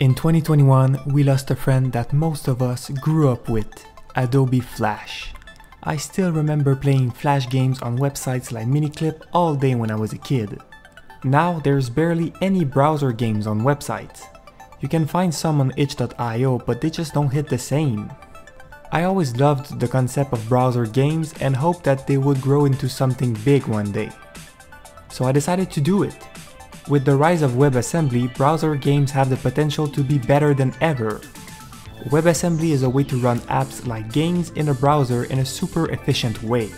In 2021, we lost a friend that most of us grew up with, Adobe Flash. I still remember playing Flash games on websites like Miniclip all day when I was a kid. Now there's barely any browser games on websites. You can find some on itch.io, but they just don't hit the same. I always loved the concept of browser games and hoped that they would grow into something big one day. So I decided to do it. With the rise of WebAssembly, browser games have the potential to be better than ever. WebAssembly is a way to run apps like games in a browser in a super efficient way.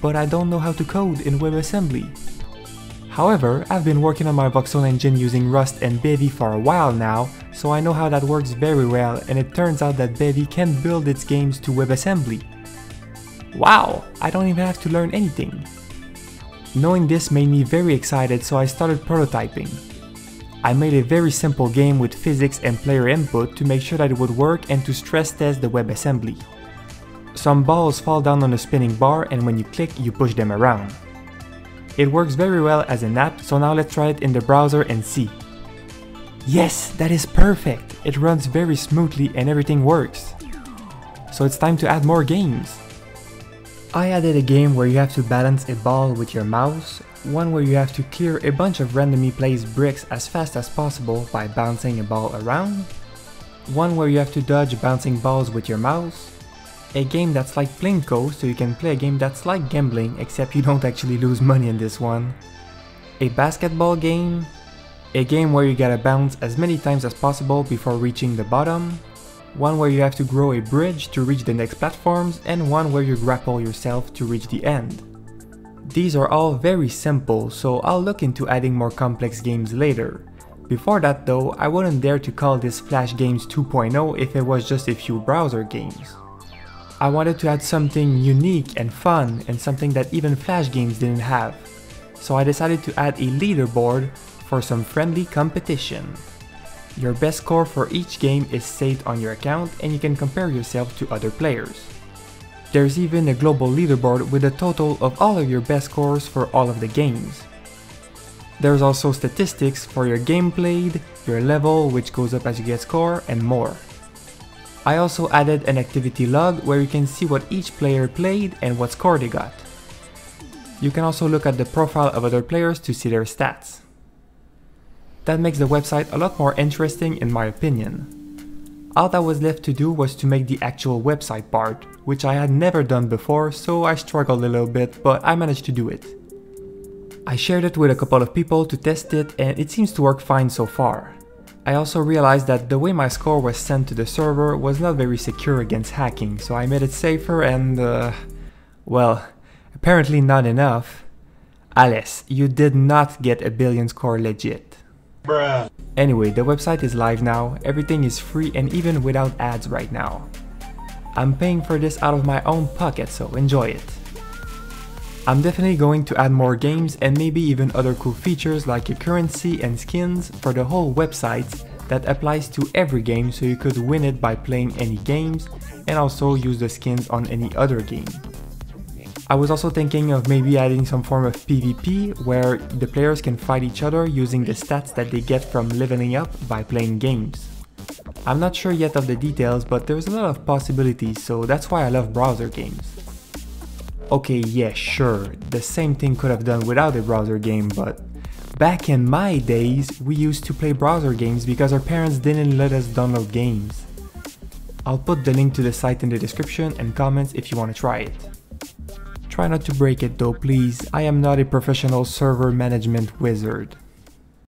But I don't know how to code in WebAssembly. However, I've been working on my voxel engine using Rust and Bevy for a while now, so I know how that works very well, and it turns out that Bevy can build its games to WebAssembly. Wow, I don't even have to learn anything. Knowing this made me very excited, so I started prototyping. I made a very simple game with physics and player input to make sure that it would work and to stress test the WebAssembly. Some balls fall down on a spinning bar, and when you click, you push them around. It works very well as an app, so now let's try it in the browser and see. Yes, that is perfect! It runs very smoothly and everything works. So it's time to add more games. I added a game where you have to balance a ball with your mouse, one where you have to clear a bunch of randomly placed bricks as fast as possible by bouncing a ball around, one where you have to dodge bouncing balls with your mouse, a game that's like Plinko, so you can play a game that's like gambling except you don't actually lose money in this one, a basketball game, a game where you gotta bounce as many times as possible before reaching the bottom, one where you have to grow a bridge to reach the next platforms, and one where you grapple yourself to reach the end. These are all very simple, so I'll look into adding more complex games later. Before that though, I wouldn't dare to call this Flash Games 2.0 if it was just a few browser games. I wanted to add something unique and fun, and something that even Flash games didn't have. So I decided to add a leaderboard for some friendly competition. Your best score for each game is saved on your account, and you can compare yourself to other players. There's even a global leaderboard with a total of all of your best scores for all of the games. There's also statistics for your game played, your level which goes up as you get score, and more. I also added an activity log where you can see what each player played and what score they got. You can also look at the profile of other players to see their stats. That makes the website a lot more interesting in my opinion. All that was left to do was to make the actual website part, which I had never done before, so I struggled a little bit, but I managed to do it. I shared it with a couple of people to test it, and it seems to work fine so far. I also realized that the way my score was sent to the server was not very secure against hacking, so I made it safer and well, apparently not enough. Alice, you did not get a billion score legit. Bruh. Anyway, the website is live now, everything is free and even without ads right now. I'm paying for this out of my own pocket, so enjoy it. I'm definitely going to add more games and maybe even other cool features like a currency and skins for the whole website that applies to every game, so you could win it by playing any games and also use the skins on any other game. I was also thinking of maybe adding some form of PvP where the players can fight each other using the stats that they get from leveling up by playing games. I'm not sure yet of the details, but there's a lot of possibilities, so that's why I love browser games. Okay, yeah, sure, the same thing could have done without a browser game, but back in my days, we used to play browser games because our parents didn't let us download games. I'll put the link to the site in the description and comments if you want to try it. Try not to break it though, please. I am not a professional server management wizard.